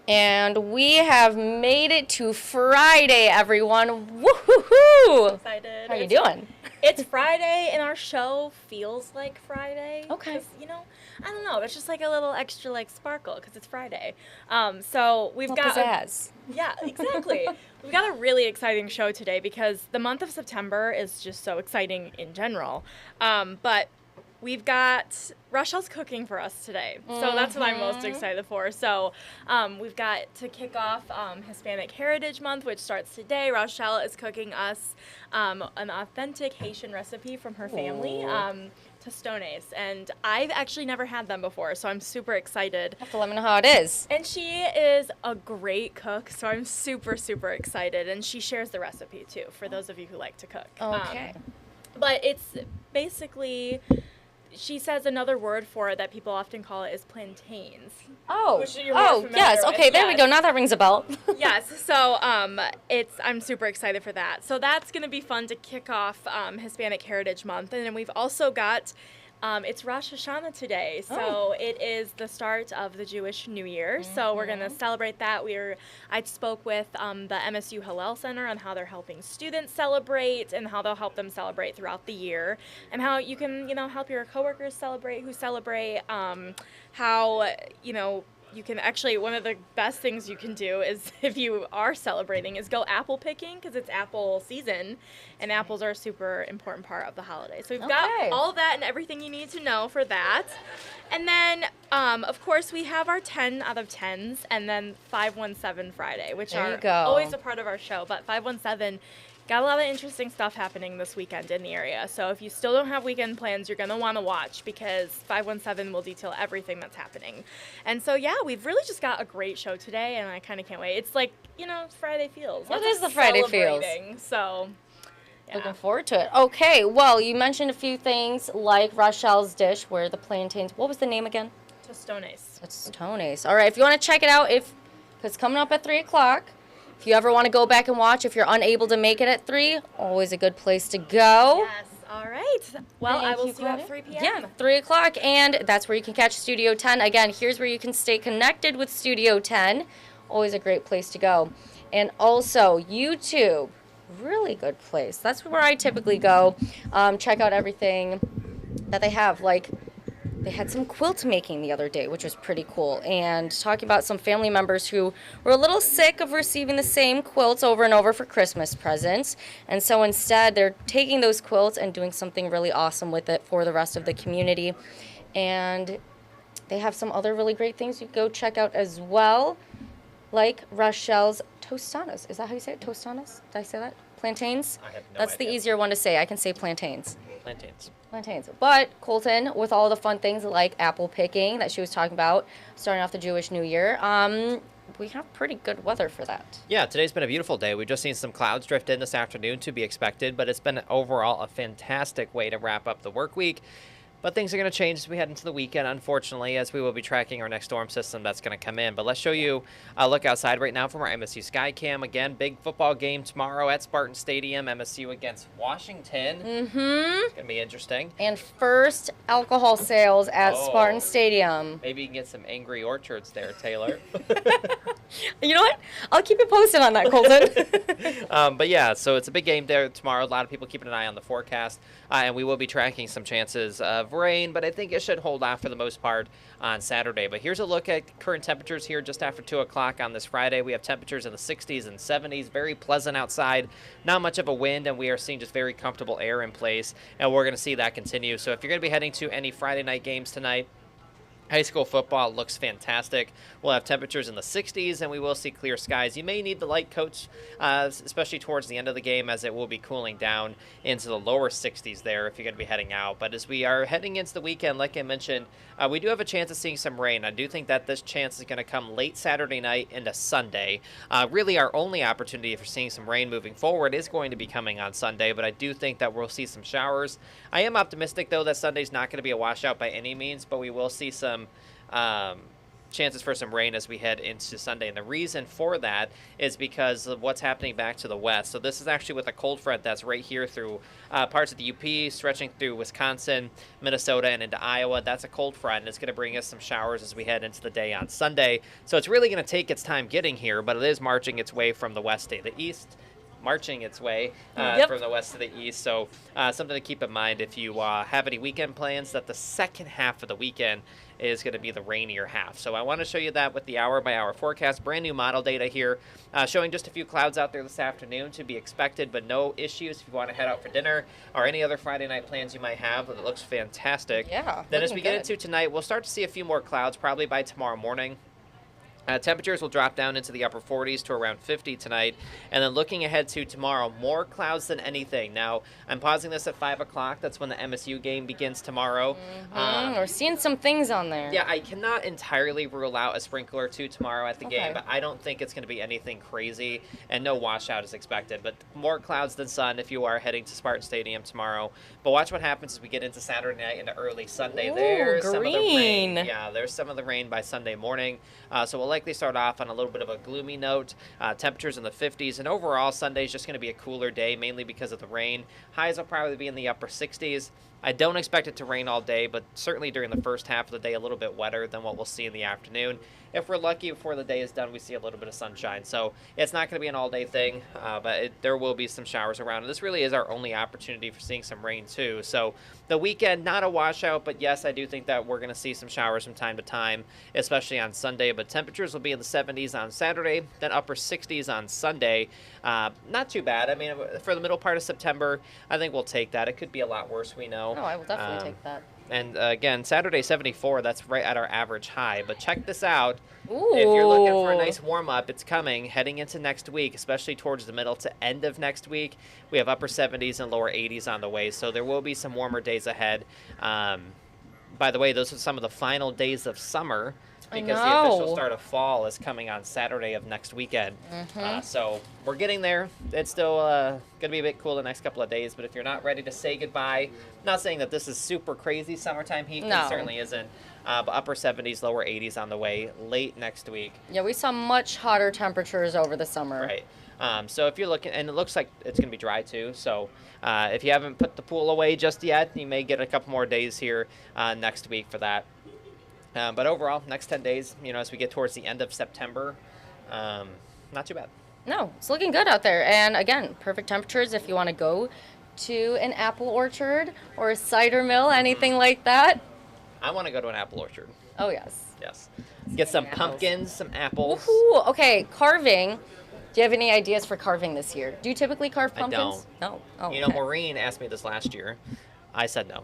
And we have made it to Friday, everyone. Woohoo! Excited. How you doing? It's Friday, and our show feels like Friday. Okay. 'Cause, I don't know. It's just like a little extra like sparkle because it's Friday. So we've Well, got pizzazz. yeah, exactly. We've got a really exciting show today because the month of September is just so exciting in general. But we've got Rochelle's cooking for us today. So that's what I'm most excited for. So we've got to kick off Hispanic Heritage Month, which starts today. Rochelle is cooking us an authentic Haitian recipe from her family, tostones. And I've actually never had them before, so I'm super excited. You have to let me know how it is. And she is a great cook, so I'm super, super excited. And she shares the recipe, too, for those of you who like to cook. Okay. But it's basically, she says another word for it that people often call it is plantains. Oh, Which you're more familiar yes. with, Okay, there we yes. go. Now that rings a bell. Yes, so I'm super excited for that. So that's going to be fun to kick off Hispanic Heritage Month. And then we've also got, it's Rosh Hashanah today. So it is the start of the Jewish New Year. So we're going to celebrate that. I spoke with the MSU Hillel Center on how they're helping students celebrate and how they'll help them celebrate throughout the year. And how you can, help your coworkers celebrate how, you can actually, one of the best things you can do is, if you are celebrating, is go apple picking because it's apple season, and apples are a super important part of the holiday. So we've got all of that and everything you need to know for that. And then, of course, we have our 10 out of 10s, and then 517 Friday, which There you are go. always a part of our show. But 517 got a lot of interesting stuff happening this weekend in the area. So if you still don't have weekend plans, you're going to want to watch because 517 will detail everything that's happening. And so, yeah, we've really just got a great show today, and I kind of can't wait. It's like, Friday feels. It is the Friday feels. So, yeah. Looking forward to it. Okay, well, you mentioned a few things like Rochelle's dish where the plantains, what was the name again? Tostones. It's Tostones. All right, if you want to check it out, because it's coming up at 3 o'clock. If you ever want to go back and watch, if you're unable to make it at 3, always a good place to go. Yes, all right. Well, I will see you at 3 p.m. Yeah, 3 o'clock, and that's where you can catch Studio 10. Again, here's where you can stay connected with Studio 10. Always a great place to go. And also, YouTube, really good place. That's where I typically go. Check out everything that they have, like they had some quilt making the other day, which was pretty cool, and talking about some family members who were a little sick of receiving the same quilts over and over for Christmas presents, and so instead they're taking those quilts and doing something really awesome with it for the rest of the community. And they have some other really great things you can go check out as well, like Rochelle's tostanas. Is that how you say it? Tostanas? Did I say that? Plantains? I have no That's idea. the easier one to say. I can say plantains. Plantains. Plantains. But Colton, with all the fun things like apple picking that she was talking about, starting off the Jewish New Year, we have pretty good weather for that. Yeah, today's been a beautiful day. We've just seen some clouds drift in this afternoon, to be expected, but it's been overall a fantastic way to wrap up the work week. But things are going to change as we head into the weekend, unfortunately, as we will be tracking our next storm system that's going to come in. But let's show you a look outside right now from our MSU Skycam. Again, big football game tomorrow at Spartan Stadium, MSU against Washington. It's going to be interesting. And first alcohol sales at Spartan Stadium. Maybe you can get some Angry Orchards there, Taylor. You know what? I'll keep you posted on that, Colton. But yeah, so it's a big game there tomorrow. A lot of people keeping an eye on the forecast, and we will be tracking some chances of rain, but I think it should hold off for the most part on Saturday. But here's a look at current temperatures here just after 2 o'clock on this Friday. We have temperatures in the 60s and 70s, very pleasant outside, not much of a wind, and we are seeing just very comfortable air in place, and we're going to see that continue. So if you're going to be heading to any Friday night games tonight, high school football looks fantastic. We'll have temperatures in the 60s, and we will see clear skies. You may need the light coat, especially towards the end of the game, as it will be cooling down into the lower 60s there if you're going to be heading out. But as we are heading into the weekend, like I mentioned, we do have a chance of seeing some rain. I do think that this chance is going to come late Saturday night into Sunday. Really, our only opportunity for seeing some rain moving forward is going to be coming on Sunday, but I do think that we'll see some showers. I am optimistic, though, that Sunday's not going to be a washout by any means, but we will see some chances for some rain as we head into Sunday. And the reason for that is because of what's happening back to the west. So this is actually with a cold front that's right here through parts of the UP, stretching through Wisconsin, Minnesota, and into Iowa. That's a cold front, and it's going to bring us some showers as we head into the day on Sunday. So it's really going to take its time getting here, but it is marching its way from the west to the east. Marching its way from the west to the east. So something to keep in mind if you have any weekend plans, that the second half of the weekend is going to be the rainier half. So I want to show you that with the hour-by-hour forecast. Brand new model data here showing just a few clouds out there this afternoon to be expected, but no issues if you want to head out for dinner or any other Friday night plans you might have. It looks fantastic. Yeah. Then as we get good. into tonight, we'll start to see a few more clouds probably by tomorrow morning. Temperatures will drop down into the upper 40s to around 50 tonight. And then looking ahead to tomorrow, more clouds than anything. Now, I'm pausing this at 5 o'clock. That's when the MSU game begins tomorrow. We're seeing some things on there. Yeah, I cannot entirely rule out a sprinkle or two tomorrow at the game, but I don't think it's going to be anything crazy, and no washout is expected. But more clouds than sun if you are heading to Spartan Stadium tomorrow. But watch what happens as we get into Saturday night into early Sunday. Ooh, There's some of the rain. green. Yeah, there's some of the rain by Sunday morning. So we'll likely start off on a little bit of a gloomy note. Temperatures in the 50s, and overall Sunday is just going to be a cooler day, mainly because of the rain. Highs will probably be in the upper 60s. I don't expect it to rain all day, but certainly during the first half of the day, a little bit wetter than what we'll see in the afternoon. If we're lucky, before the day is done, we see a little bit of sunshine. So it's not going to be an all-day thing, but there will be some showers around. And this really is our only opportunity for seeing some rain, too. So the weekend, not a washout, but yes, I do think that we're going to see some showers from time to time, especially on Sunday. But temperatures will be in the 70s on Saturday, then upper 60s on Sunday. Not too bad. I mean, for the middle part of September, I think we'll take that. It could be a lot worse, we know. No, I will definitely take that. And again, Saturday 74, that's right at our average high. But check this out. Ooh. If you're looking for a nice warm-up, it's coming heading into next week, especially towards the middle to end of next week. We have upper 70s and lower 80s on the way, so there will be some warmer days ahead. By the way, those are some of the final days of summer, because the official start of fall is coming on Saturday of next weekend. So we're getting there. It's still going to be a bit cool the next couple of days, but if you're not ready to say goodbye, not saying that this is super crazy summertime heat, No. it certainly isn't, but upper 70s, lower 80s on the way late next week. Yeah, we saw much hotter temperatures over the summer. Right. So if you're looking, and it looks like it's going to be dry too, so if you haven't put the pool away just yet, you may get a couple more days here next week for that. But overall, next 10 days, as we get towards the end of September, not too bad. No, it's looking good out there. And again, perfect temperatures if you want to go to an apple orchard or a cider mill, anything like that. I want to go to an apple orchard. Oh, yes. Yes. Get some Apples. pumpkins, some apples. Woohoo! Okay, carving. Do you have any ideas for carving this year? Do you typically carve I pumpkins? don't. No. Oh, You know, okay. Maureen asked me this last year. I said no.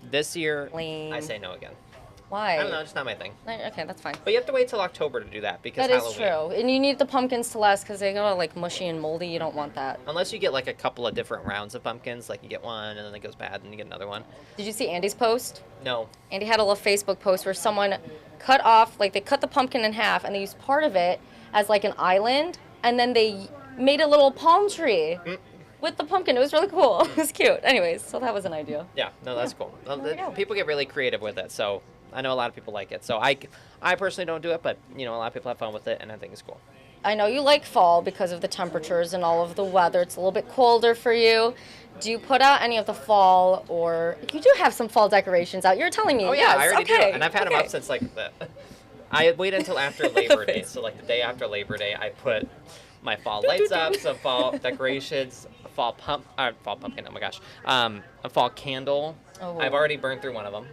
This year, Lame. I say no again. Why? I don't know, it's not my thing. Okay, that's fine. But you have to wait till October to do that because That is Halloween. true. And you need the pumpkins to last because they go like mushy and moldy. You don't want that. Unless you get like a couple of different rounds of pumpkins, like you get one and then it goes bad and you get another one. Did you see Andy's post? No. Andy had a little Facebook post where someone cut off, like they cut the pumpkin in half and they used part of it as like an island and then they made a little palm tree with the pumpkin. It was really cool. It was cute. Anyways, so that was an idea. Yeah, no, that's cool. Well, There we go. people get really creative with it, so I know a lot of people like it. So I personally don't do it, but a lot of people have fun with it, and I think it's cool. I know you like fall because of the temperatures and all of the weather. It's a little bit colder for you. Do you put out any of the fall, or you do have some fall decorations out? You're telling me. Oh yeah, yes. I already okay. do, and I've had them up since like I wait until after Labor Day. So like the day after Labor Day, I put my fall lights up, some fall decorations, fall pumpkin. Oh my gosh, a fall candle. Oh. I've already burned through one of them.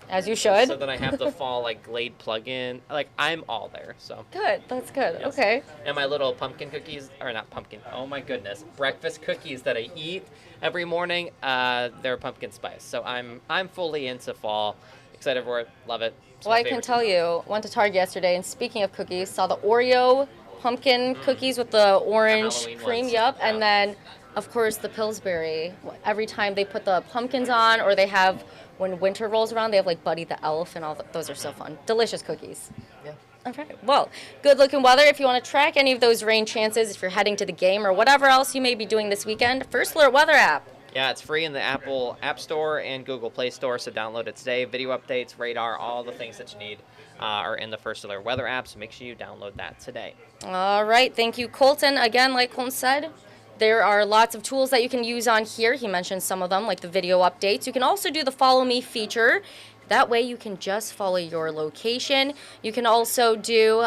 As you should. So then I have the fall like Glade plug-in. Like I'm all there. So. Good. That's good. Yes. Okay. And my little pumpkin cookies, or not pumpkin, oh my goodness, breakfast cookies that I eat every morning, they're pumpkin spice. So I'm fully into fall. Excited for it, love it. It's Well, my I can favorite. tell you, went to Target yesterday, and speaking of cookies, saw the Oreo pumpkin cookies with the orange Halloween cream, ones. yup, Yeah. and then, of course, the Pillsbury. Every time they put the pumpkins on, or they have, when winter rolls around, they have like Buddy the Elf, and all those are so fun. Delicious cookies. Yeah. All right. Well, good looking weather. If you want to track any of those rain chances, if you're heading to the game or whatever else you may be doing this weekend, First Alert Weather app. Yeah, it's free in the Apple App Store and Google Play Store, so download it today. Video updates, radar, all the things that you need are in the First Alert Weather app, so make sure you download that today. All right, thank you, Colton. Again, like Colton said, there are lots of tools that you can use on here. He mentioned some of them, like the video updates. You can also do the Follow Me feature. That way you can just follow your location. You can also do,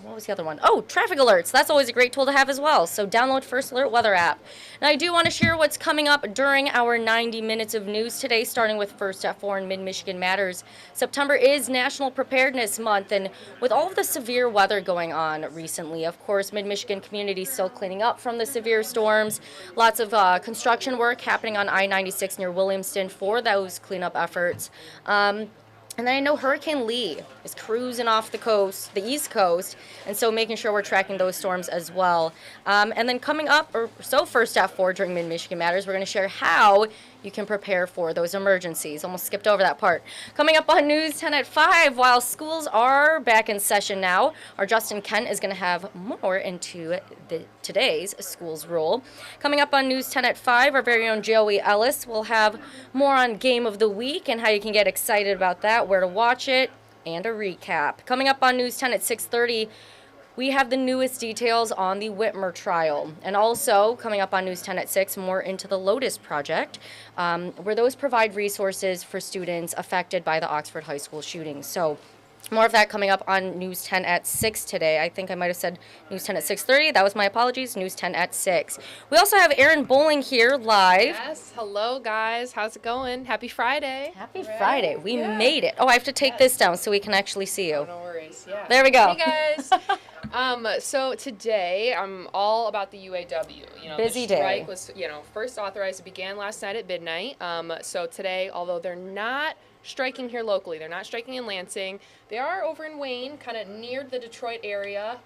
what was the other one? Oh, traffic alerts. That's always a great tool to have as well. So download First Alert Weather app. Now I do want to share what's coming up during our 90 minutes of news today, starting with First at 4 and Mid-Michigan Matters. September is National Preparedness Month, and with all of the severe weather going on recently, of course, Mid-Michigan community still cleaning up from the severe storms. Lots of construction work happening on I-96 near Williamston for those cleanup efforts. And then I know Hurricane Lee is cruising off the coast, the East Coast, and so making sure we're tracking those storms as well. And then coming up, First at 4 during Mid-Michigan Matters, we're going to share how you can prepare for those emergencies. Almost skipped over that part. Coming up on News 10 at 5, while schools are back in session now, our Justin Kent is going to have more into today's schools rule. Coming up on News 10 at 5, our very own Joey Ellis will have more on Game of the Week and how you can get excited about that, where to watch it, and a recap. Coming up on News 10 at 6:30, we have the newest details on the Whitmer trial. And also, coming up on News 10 at 6, more into the Lotus Project, where those provide resources for students affected by the Oxford High School shooting. So more of that coming up on News 10 at 6 today. I think I might have said News 10 at 6:30. That was my apologies. News 10 at 6. We also have Erin Bowling here live. Yes. Hello, guys. How's it going? Happy Friday. Happy Friday. We made it. Oh, I have to take this down so we can actually see you. No worries. Yeah. There we go. Hey, guys. So today I'm all about the UAW. Busy the strike day. was, first authorized. It began last night at midnight. So today, although they're not striking here locally, they're not striking in Lansing. They are over in Wayne, kind of near the Detroit area.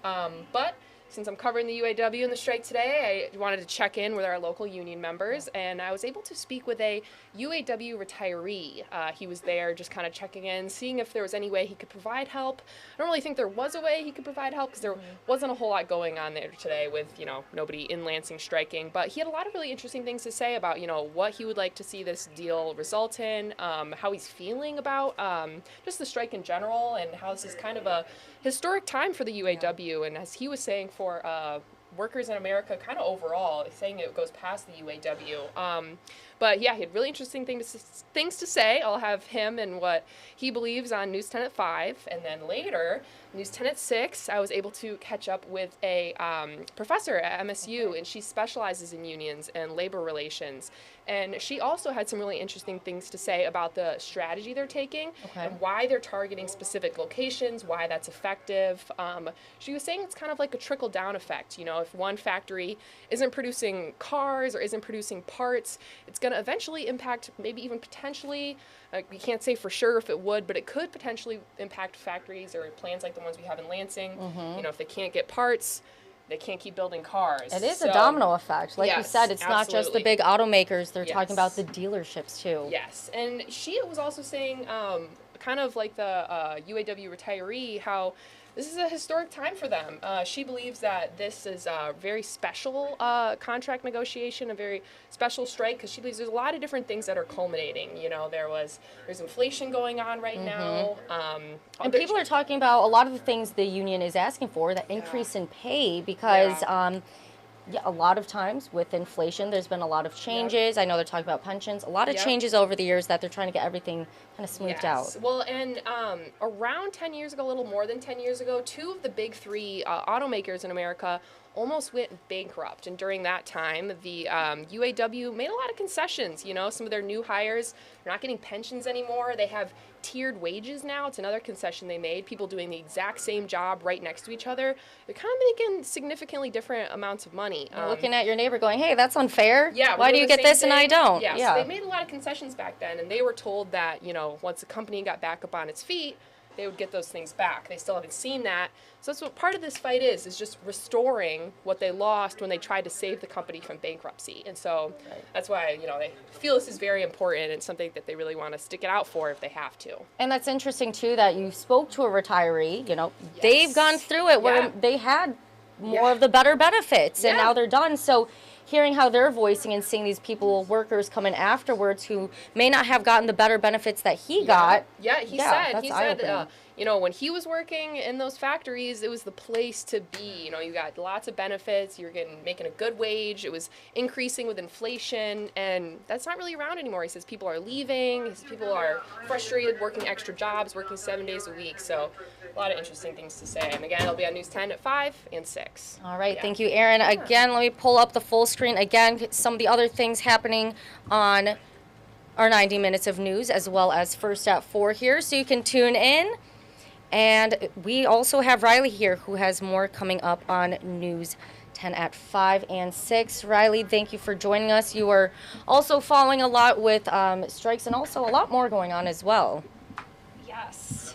But since I'm covering the UAW and the strike today, I wanted to check in with our local union members, and I was able to speak with a UAW retiree. He was there just kind of checking in, seeing if there was any way he could provide help. I don't really think there was a way he could provide help because there wasn't a whole lot going on there today with, nobody in Lansing striking, but he had a lot of really interesting things to say about, what he would like to see this deal result in, how he's feeling about just the strike in general, and how this is kind of a historic time for the UAW, and as he was saying, for workers in America, kind of overall, saying it goes past the UAW. But yeah, he had really interesting things to say. I'll have him and what he believes on News 10 at 5, and then later, News 10 at 6, I was able to catch up with a professor at MSU, and she specializes in unions and labor relations. And she also had some really interesting things to say about the strategy they're taking and why they're targeting specific locations, why that's effective. She was saying it's kind of like a trickle-down effect. If one factory isn't producing cars or isn't producing parts, it's going to eventually impact, maybe even potentially, we can't say for sure if it would, but it could potentially impact factories or plants like the ones we have in Lansing. If they can't get parts, they can't keep building cars. It is a domino effect. Like you said, it's not just the absolutely. big automakers. They're talking about the dealerships, too. Yes, and she was also saying, kind of like the UAW retiree, how this is a historic time for them. She believes that this is a very special contract negotiation, a very special strike, because she believes there's a lot of different things that are culminating. There's inflation going on right now. And people are talking about a lot of the things the union is asking for, the increase in pay, because a lot of times with inflation, there's been a lot of changes. I know they're talking about pensions, a lot of changes over the years that they're trying to get everything kind of smoothed out. Well, and around 10 years ago, a little more than 10 years ago, two of the big three automakers in America almost went bankrupt. And during that time, the UAW made a lot of concessions. Some of their new hires are not getting pensions anymore. They have tiered wages now. It's another concession they made. People doing the exact same job right next to each other. They're kind of making significantly different amounts of money. Looking at your neighbor going, hey, that's unfair. Yeah. Why do you get this and I don't? Yeah. So they made a lot of concessions back then, and they were told that, once the company got back up on its feet, they would get those things back. They still haven't seen that. So that's what part of this fight is just restoring what they lost when they tried to save the company from bankruptcy. And so that's why, they feel this is very important and something that they really want to stick it out for if they have to. And that's interesting, too, that you spoke to a retiree. They've gone through it where they had more of the better benefits, and now they're done. So hearing how they're voicing and seeing these people, workers come in afterwards who may not have gotten the better benefits that he got. Yeah, he said you know, when he was working in those factories, it was the place to be. You know, you got lots of benefits, you're making a good wage, it was increasing with inflation, and that's not really around anymore. He says people are leaving, he says people are frustrated working extra jobs, working 7 days a week. So a lot of interesting things to say. And again, it'll be on News 10 at 5 and 6. All right, Yeah. thank you, Erin. Again, let me pull up the full screen. Again, some of the other things happening on our 90 minutes of news, as well as First at 4 here, so you can tune in. And we also have Riley here, who has more coming up on News 10 at 5 and 6. Riley, thank you for joining us. You are also following a lot with strikes and also a lot more going on as well. Yes.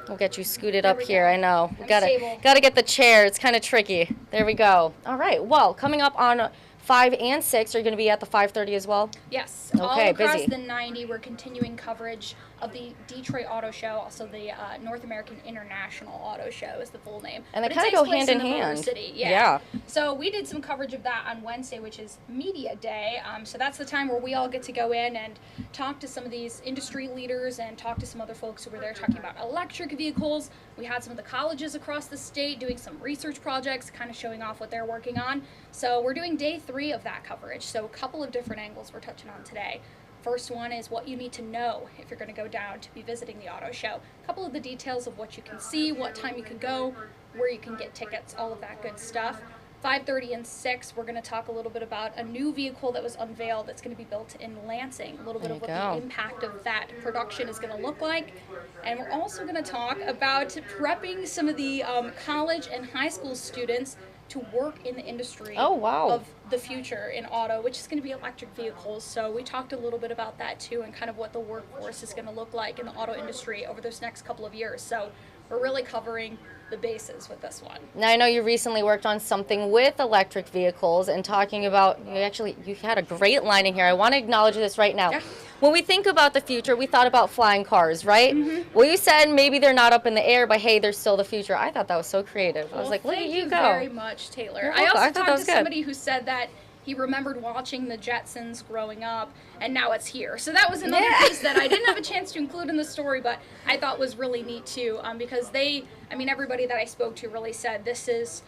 We'll get you scooted There up we here. go. I know. We I'm gotta stable. get the chair. It's kind of tricky. There we go. All right. Well, coming up on 5 and 6, are you going to be at the 5:30 as well? Yes. Okay, All across busy. the 90, we're continuing coverage of the Detroit Auto Show, also the North American International Auto Show is the full name. And they But it kind of takes go place hand in the Motor hand. City. Yeah. So we did some coverage of that on Wednesday, which is Media Day. So that's the time where we all get to go in and talk to some of these industry leaders and talk to some other folks who were there talking about electric vehicles. We had some of the colleges across the state doing some research projects, kind of showing off what they're working on. So we're doing day 3 of that coverage. So a couple of different angles we're touching on today. First one is what you need to know if you're going to go down to be visiting the auto show. A couple of the details of what you can see, what time you can go, where you can get tickets, all of that good stuff. 5:30 and 6, we're going to talk a little bit about a new vehicle that was unveiled that's going to be built in Lansing. A little bit There of you what go. the impact of that production is going to look like. And we're also going to talk about prepping some of the college and high school students to work in the industry Oh, wow. of the future in auto, which is going to be electric vehicles. So we talked a little bit about that too, and kind of what the workforce is going to look like in the auto industry over those next couple of years. So we're really covering the bases with this one. Now, I know you recently worked on something with electric vehicles and talking about, you had a great line in here. I want to acknowledge this right now. Yeah. When we think about the future, we thought about flying cars, right? Mm-hmm. Well, you said maybe they're not up in the air, but hey, they're still the future. I thought that was so creative. I was Well, like, look at thank you go. very much, Taylor. You're I welcome. also I thought that talked was to good. somebody who said that he remembered watching the Jetsons growing up, and now it's here. So that was another Yeah. piece that I didn't have a chance to include in the story, but I thought was really neat too, because everybody that I spoke to really said this is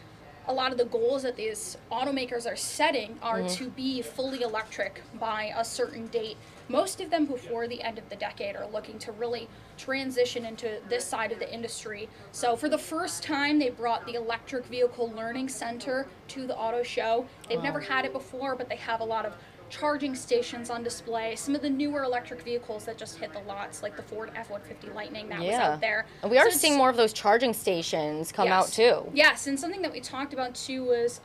a lot of the goals that these automakers are setting are Mm-hmm. to be fully electric by a certain date. Most of them before the end of the decade are looking to really transition into this side of the industry. So for the first time, they brought the Electric Vehicle Learning Center to the auto show. They've never had it before, but they have a lot of charging stations on display. Some of the newer electric vehicles that just hit the lots, like the Ford F-150 Lightning that was out there. And we are So it's- seeing more of those charging stations come out Yes. too. Yes, and something that we talked about too was,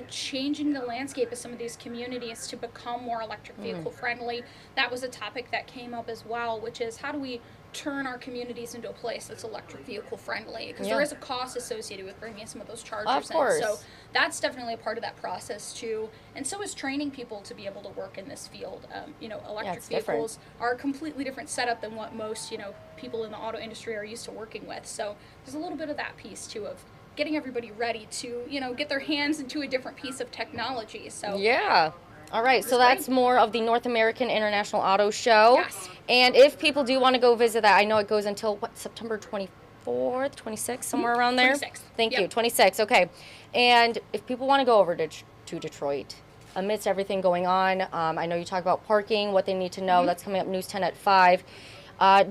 changing the landscape of some of these communities to become more electric Mm. vehicle friendly. That was a topic that came up as well, which is how do we turn our communities into a place that's electric vehicle friendly? Because Yeah. there is a cost associated with bringing some of those chargers Of in. course. So that's definitely a part of that process too. And so is training people to be able to work in this field. Electric it's different. vehicles are a completely different setup than what most, people in the auto industry are used to working with. So there's a little bit of that piece too of getting everybody ready to, get their hands into a different piece of technology. So Yeah. All right, so It's great. that's more of the North American International Auto Show. Yes. And if people do want to go visit that, I know it goes until September 24th, 26th, somewhere around there. 26th. Thank you, Yep. 26. Okay. And if people want to go over to Detroit, amidst everything going on, I know you talk about parking, what they need to know. Mm-hmm. That's coming up News 10 at 5.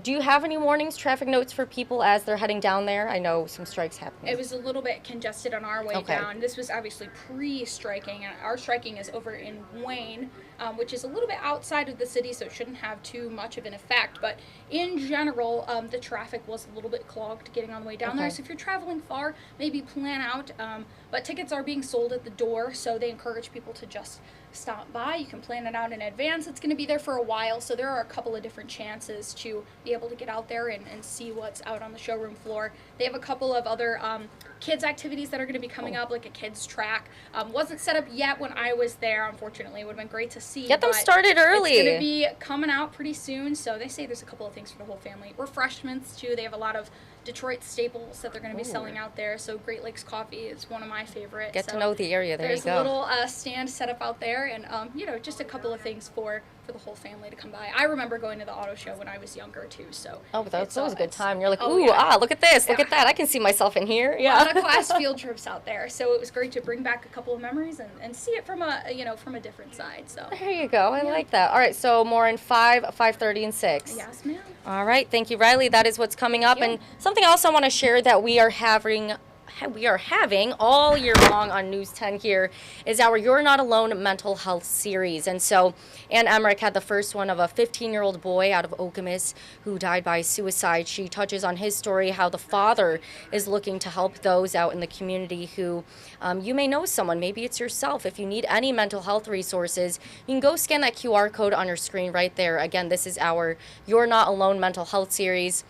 Do you have any warnings, traffic notes for people as they're heading down there? I know some strikes happening. it was a little bit congested on our way Okay. down. This was obviously pre-striking, and our striking is over in Wayne, which is a little bit outside of the city, so it shouldn't have too much of an effect. But in general, the traffic was a little bit clogged getting on the way down there. Okay. So if you're traveling far, maybe plan out. But tickets are being sold at the door, so they encourage people to just stop by. You can plan it out in advance. It's going to be there for a while, so there are a couple of different chances to be able to get out there and see what's out on the showroom floor. They have a couple of other kids activities that are going to be coming up, like a kids track. Wasn't set up yet when I was there, unfortunately. It would have been great to see. Get them but started early. It's going to be coming out pretty soon, so they say there's a couple of things for the whole family. Refreshments, too. They have a lot of Detroit staples that they're going to be selling out there. So Great Lakes Coffee is one of my favorites. Get to So know the area. There there's you a go. little stand set up out there. there, and just a couple of things for the whole family to come by. I remember going to the auto show when I was younger too, so. Oh, but that's it's, always a good it's- time. You're like, oh, ooh, yeah. look at this, look Yeah. at that. I can see myself in here. A Yeah. lot of class field trips out there, so it was great to bring back a couple of memories and see it from a different side. So. There you go. I like that. All right, so more in 5, 5:30, and 6. Yes, ma'am. All right, thank you, Riley. That is what's coming up. you. And something else I want to share that we are having all year long on News 10 here is our You're Not Alone mental health series. And so Ann Emmerich had the first one of a 15-year-old boy out of Okemos who died by suicide. She touches on his story, how the father is looking to help those out in the community who you may know someone, maybe it's yourself. If you need any mental health resources, you can go scan that QR code on your screen right there. Again, this is our You're Not Alone mental health series.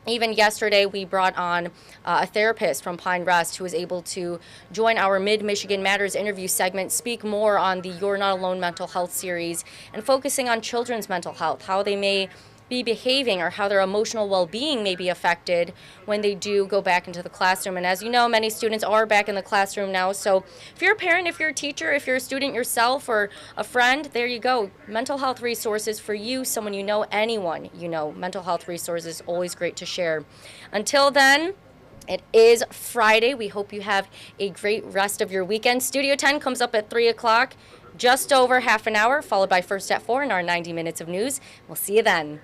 Even yesterday, we brought on a therapist from Pine Rest who was able to join our Mid-Michigan Matters interview segment, speak more on the You're Not Alone mental health series, and focusing on children's mental health, how they may be behaving or how their emotional well-being may be affected when they do go back into the classroom. And as you know, many students are back in the classroom now. So if you're a parent, if you're a teacher, if you're a student yourself or a friend, there you go. Mental health resources for you, someone you know, anyone you know. Mental health resources, always great to share. Until then, it is Friday. We hope you have a great rest of your weekend. Studio 10 comes up at 3 o'clock, just over half an hour, followed by First at 4 in our 90 minutes of news. We'll see you then.